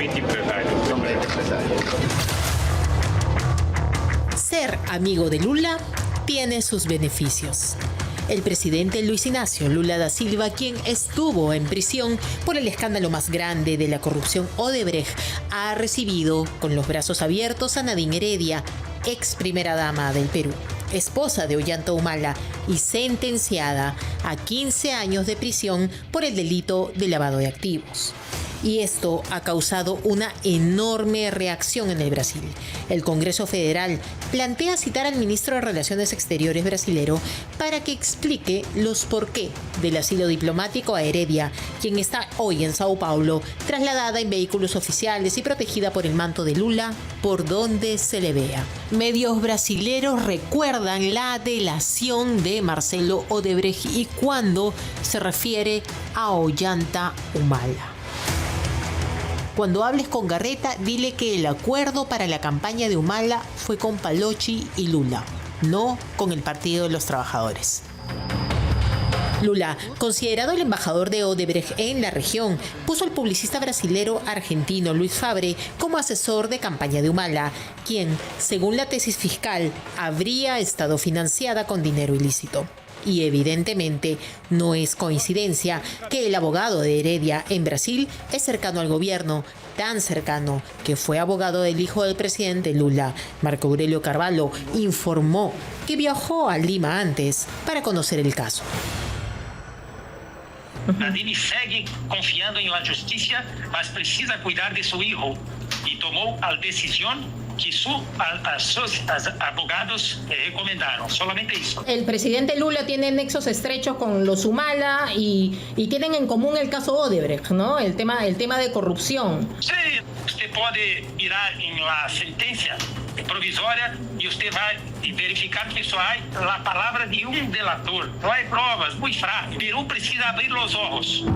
somente empresário. Ser amigo de Lula tiene sus beneficios. El presidente Luis Ignacio Lula da Silva, quien estuvo en prisión por el escándalo más grande de la corrupción Odebrecht, ha recibido con los brazos abiertos a Nadine Heredia, ex primera dama del Perú, esposa de Ollanta Humala y sentenciada a 15 años de prisión por el delito de lavado de activos. Y esto ha causado una enorme reacción en el Brasil. El Congreso Federal plantea citar al ministro de Relaciones Exteriores brasilero para que explique los porqué del asilo diplomático a Heredia, quien está hoy en Sao Paulo, trasladada en vehículos oficiales y protegida por el manto de Lula por donde se le vea. Medios brasileros recuerdan la delación de Marcelo Odebrecht y cuando se refiere a Ollanta Humala. Cuando hables con Garreta, dile que el acuerdo para la campaña de Humala fue con Palocci y Lula, no con el Partido de los Trabajadores. Lula, considerado el embajador de Odebrecht en la región, puso al publicista brasilero argentino Luis Fabre como asesor de campaña de Humala, quien, según la tesis fiscal, habría estado financiada con dinero ilícito. Y evidentemente no es coincidencia que el abogado de Heredia en Brasil es cercano al gobierno, tan cercano que fue abogado del hijo del presidente Lula. Marco Aurelio Carvalho informó que viajó a Lima antes para conocer el caso. Nadine segue confiando en la justicia, mas precisa cuidar de su hijo y tomó la decisión que sus abogados recomendaron. Solamente eso. El presidente Lula tiene nexos estrechos con los Humala y tienen en común el caso Odebrecht, ¿no? El tema de corrupción. Sí, usted puede mirar en la sentencia provisoria y usted va a verificar que só hay la palabra de un delator. No hay pruebas, muy frágil. Perú precisa abrir los ojos.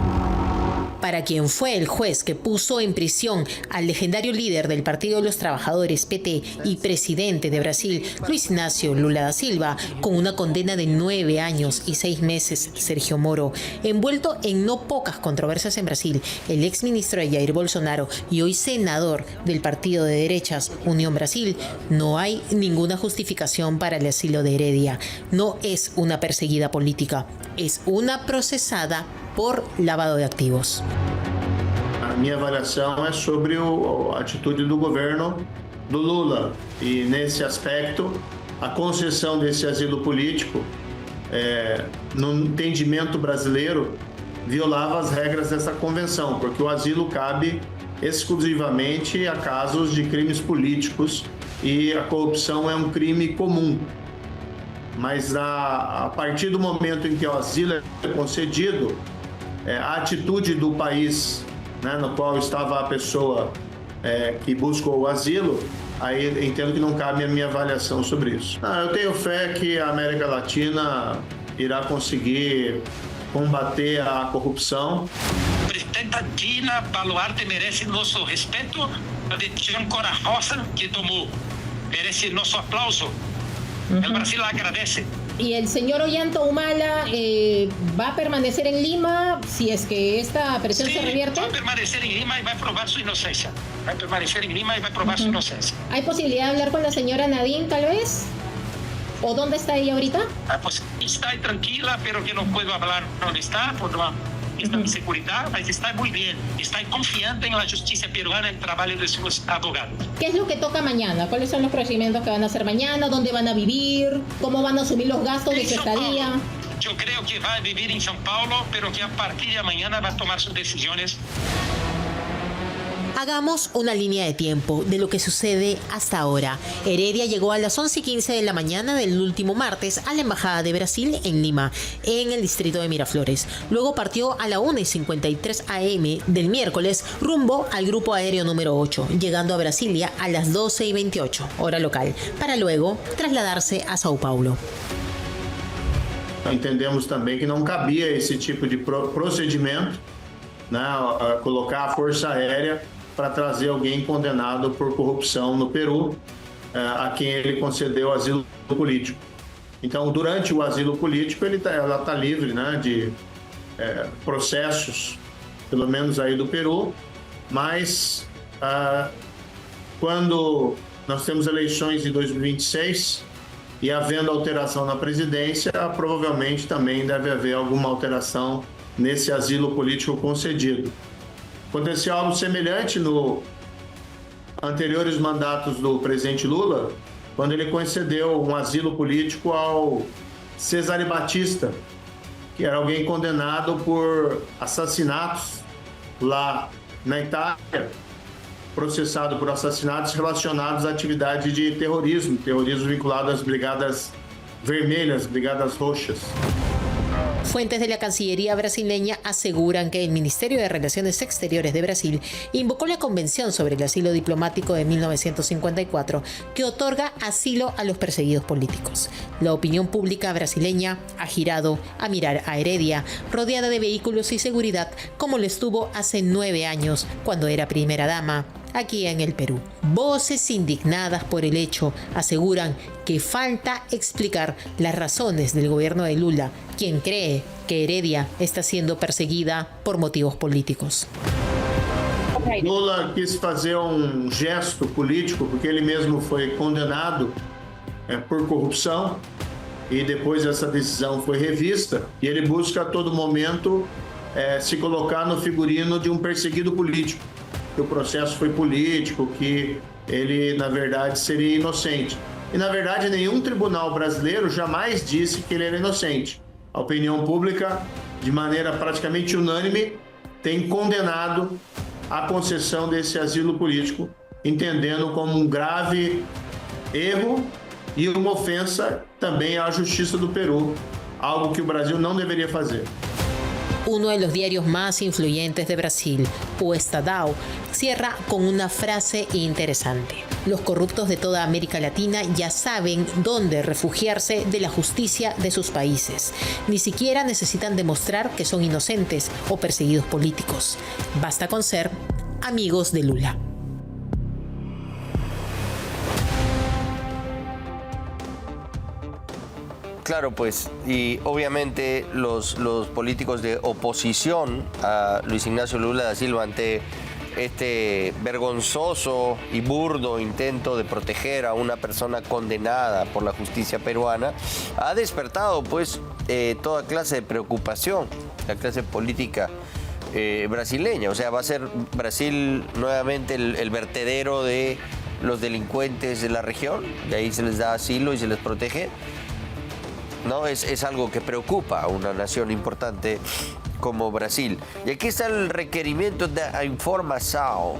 Para quien fue el juez que puso en prisión al legendario líder del Partido de los Trabajadores, PT, y presidente de Brasil, Luis Ignacio Lula da Silva, con una condena de 9 años y 6 meses, Sergio Moro, envuelto en no pocas controversias en Brasil, el exministro de Jair Bolsonaro y hoy senador del partido de derechas Unión Brasil, no hay ninguna justificación para el asilo de Heredia. No es una perseguida política, es una procesada por lavado de activos. A minha avaliação é sobre a atitude do governo do Lula e nesse aspecto a concessão desse asilo político no entendimento brasileiro violava as regras dessa convenção, porque o asilo cabe exclusivamente a casos de crimes políticos e a corrupção é um crime comum. Mas a partir do momento em que o asilo é concedido, a atitude do país, né, no qual estava a pessoa que buscou o asilo, aí entendo que não cabe a minha avaliação sobre isso. Eu tenho fé que a América Latina irá conseguir combater a corrupção. A presidenta Dina Boluarte merece nosso respeito, a decisão corajosa que tomou. Merece nosso aplauso. El Brasil agradece. Y el señor Ollanta Humala va a permanecer en Lima si es que esta presión se revierte. Va a permanecer en Lima y va a probar su inocencia. Va a permanecer en Lima y va a probar su inocencia. ¿Hay posibilidad de hablar con la señora Nadine, tal vez? ¿O dónde está ella ahorita? Pues está ahí tranquila, pero que no puedo hablar dónde está, por la inseguridad, mas está muy bien. Está confiante en la justicia peruana, en el trabajo de sus abogados. ¿Qué es lo que toca mañana? ¿Cuáles son los procedimientos que van a hacer mañana? ¿Dónde van a vivir? ¿Cómo van a asumir los gastos de su estadía? Yo creo que va a vivir en São Paulo, pero que a partir de mañana va a tomar sus decisiones. Hagamos una línea de tiempo de lo que sucede hasta ahora. Heredia llegó a las 11:15 de la mañana del último martes a la Embajada de Brasil en Lima, en el distrito de Miraflores. Luego partió a la 1:53 am del miércoles rumbo al grupo aéreo número 8, llegando a Brasilia a las 12:28, hora local, para luego trasladarse a Sao Paulo. Entendemos também que não cabia esse tipo de procedimento, né, colocar a Força Aérea para trazer alguém condenado por corrupção no Peru, a quem ele concedeu asilo político. Então, durante o asilo político, ela está livre, né, de processos, pelo menos aí do Peru, mas Quando nós temos eleições em 2026 e havendo alteração na presidência, provavelmente também deve haver alguma alteração nesse asilo político concedido. Aconteceu algo semelhante no anteriores mandatos do presidente Lula, quando ele concedeu um asilo político ao Cesare Batista, que era alguém condenado por assassinatos lá na Itália, processado por assassinatos relacionados à atividade de terrorismo vinculado às Brigadas Vermelhas, Brigadas Roxas. Fuentes de la Cancillería brasileña aseguran que el Ministerio de Relaciones Exteriores de Brasil invocó la Convención sobre el Asilo Diplomático de 1954, que otorga asilo a los perseguidos políticos. La opinión pública brasileña ha girado a mirar a Heredia, rodeada de vehículos y seguridad, como lo estuvo hace 9 años, cuando era primera dama, aquí en el Perú. Voces indignadas por el hecho aseguran que falta explicar las razones del gobierno de Lula, quien cree que Heredia está siendo perseguida por motivos políticos. Lula quis fazer gesto político porque ele mesmo foi condenado por corrupção e depois essa decisão foi revista e ele busca a todo momento se colocar no figurino de perseguido político, que o processo foi político, que ele, na verdade, seria inocente. E, na verdade, nenhum tribunal brasileiro jamais disse que ele era inocente. A opinião pública, de maneira praticamente unânime, tem condenado a concessão desse asilo político, entendendo como grave erro e uma ofensa também à justiça do Peru, algo que o Brasil não deveria fazer. Uno de los diarios más influyentes de Brasil, O Estadão, cierra con una frase interesante. Los corruptos de toda América Latina ya saben dónde refugiarse de la justicia de sus países. Ni siquiera necesitan demostrar que son inocentes o perseguidos políticos. Basta con ser amigos de Lula. Claro, pues, y obviamente los políticos de oposición a Luis Ignacio Lula da Silva ante este vergonzoso y burdo intento de proteger a una persona condenada por la justicia peruana, ha despertado pues toda clase de preocupación, la clase política brasileña. O sea, va a ser Brasil nuevamente el vertedero de los delincuentes de la región, y ahí se les da asilo y se les protege. No, es algo que preocupa a una nación importante como Brasil. Y aquí está el requerimiento de información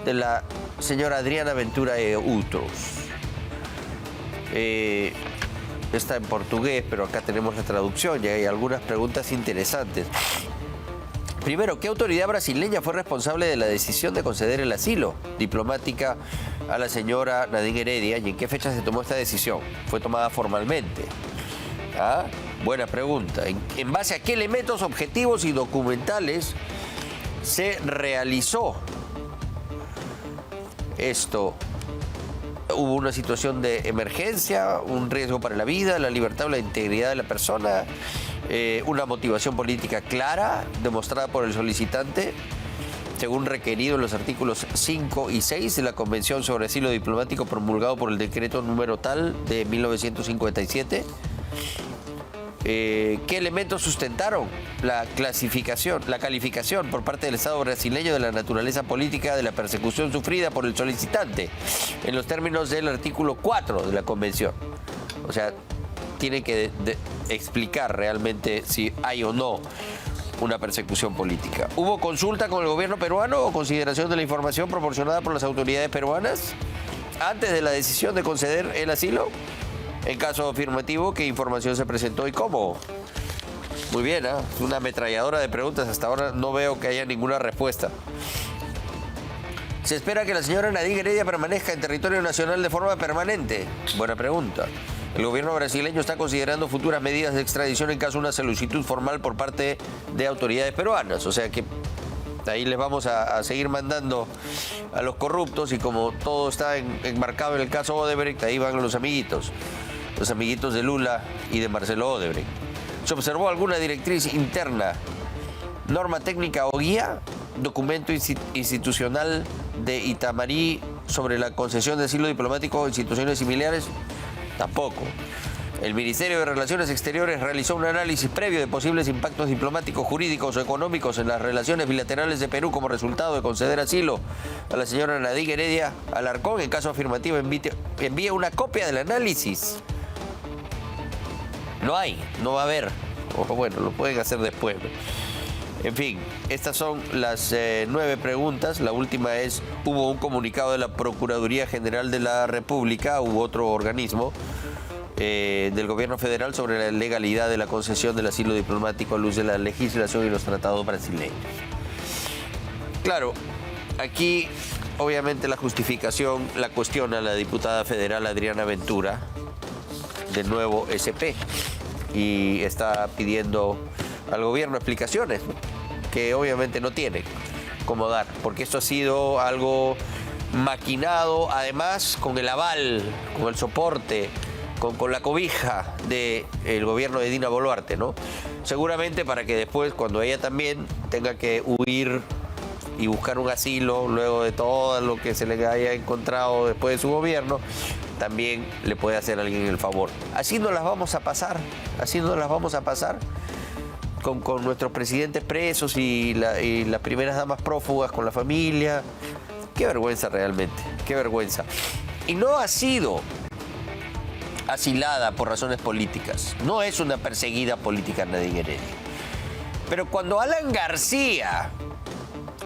de la señora Adriana Ventura e Outros. Está en portugués, pero acá tenemos la traducción y hay algunas preguntas interesantes. Primero, ¿qué autoridad brasileña fue responsable de la decisión de conceder el asilo diplomática a la señora Nadine Heredia y en qué fecha se tomó esta decisión? ¿Fue tomada formalmente? ¿Ah? Buena pregunta. ¿En base a qué elementos objetivos y documentales se realizó esto? ¿Hubo una situación de emergencia, un riesgo para la vida, la libertad o la integridad de la persona? ¿Una motivación política clara, demostrada por el solicitante, según requerido en los artículos 5 y 6 de la Convención sobre Asilo Diplomático promulgado por el decreto número tal de 1957? ¿Qué elementos sustentaron la calificación por parte del Estado brasileño de la naturaleza política de la persecución sufrida por el solicitante en los términos del artículo 4 de la Convención? O sea, tiene que explicar realmente si hay o no una persecución política. ¿Hubo consulta con el gobierno peruano o consideración de la información proporcionada por las autoridades peruanas antes de la decisión de conceder el asilo? En caso afirmativo, ¿qué información se presentó y cómo? Muy bien, ¿eh? Una ametralladora de preguntas. Hasta ahora no veo que haya ninguna respuesta. ¿Se espera que la señora Nadine Heredia permanezca en territorio nacional de forma permanente? Buena pregunta. El gobierno brasileño está considerando futuras medidas de extradición en caso de una solicitud formal por parte de autoridades peruanas. O sea que ahí les vamos a seguir mandando a los corruptos y como todo está enmarcado en el caso Odebrecht, ahí van los amiguitos de Lula y de Marcelo Odebrecht. ¿Se observó alguna directriz interna, norma técnica o guía documento institucional de Itamari sobre la concesión de asilo diplomático a instituciones similares? Tampoco. El Ministerio de Relaciones Exteriores realizó un análisis previo de posibles impactos diplomáticos, jurídicos o económicos en las relaciones bilaterales de Perú como resultado de conceder asilo a la señora Nadine Heredia Alarcón. En caso afirmativo, envíe una copia del análisis. No hay, no va a haber. O bueno, lo pueden hacer después, ¿no? En fin, estas son las 9 preguntas. La última es, ¿hubo un comunicado de la Procuraduría General de la República u otro organismo del gobierno federal sobre la legalidad de la concesión del asilo diplomático a luz de la legislación y los tratados brasileños? Claro, aquí obviamente la justificación la cuestiona la diputada federal Adriana Ventura, del nuevo SP, y está pidiendo al gobierno explicaciones, ¿no?, que obviamente no tiene cómo dar, porque esto ha sido algo maquinado, además con el aval, con el soporte, con la cobija del gobierno de Dina Boluarte, ¿no? Seguramente para que después, cuando ella también tenga que huir y buscar un asilo, luego de todo lo que se le haya encontrado después de su gobierno, también le puede hacer a alguien el favor. Así nos las vamos a pasar, con nuestros presidentes presos y las primeras damas prófugas con la familia. Qué vergüenza realmente, qué vergüenza. Y no ha sido asilada por razones políticas. No es una perseguida política Nadine Heredia. Pero cuando Alan García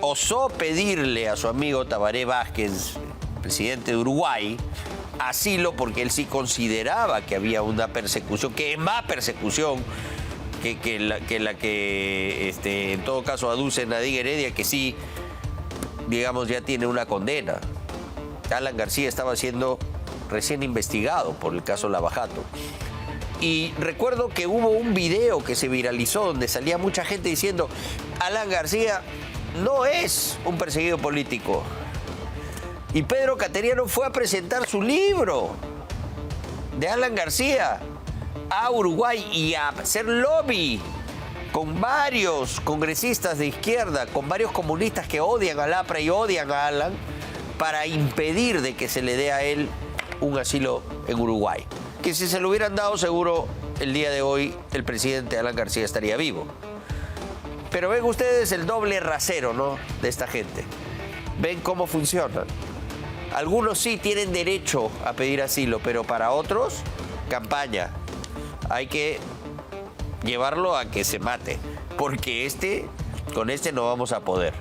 osó pedirle a su amigo Tabaré Vázquez, presidente de Uruguay, asilo porque él sí consideraba que había una persecución, que es más persecución que la que en todo caso aduce Nadine Heredia, que sí, digamos, ya tiene una condena. Alan García estaba siendo recién investigado por el caso Lavajato. Y recuerdo que hubo un video que se viralizó donde salía mucha gente diciendo: Alan García no es un perseguido político. Y Pedro Cateriano fue a presentar su libro de Alan García a Uruguay y a hacer lobby con varios congresistas de izquierda, con varios comunistas que odian al APRA y odian a Alan, para impedir de que se le dé a él un asilo en Uruguay. Que si se lo hubieran dado, seguro el día de hoy el presidente Alan García estaría vivo. Pero ven ustedes el doble rasero, ¿no?, de esta gente. Ven cómo funcionan. Algunos sí tienen derecho a pedir asilo, pero para otros, campaña. Hay que llevarlo a que se mate, porque con este no vamos a poder.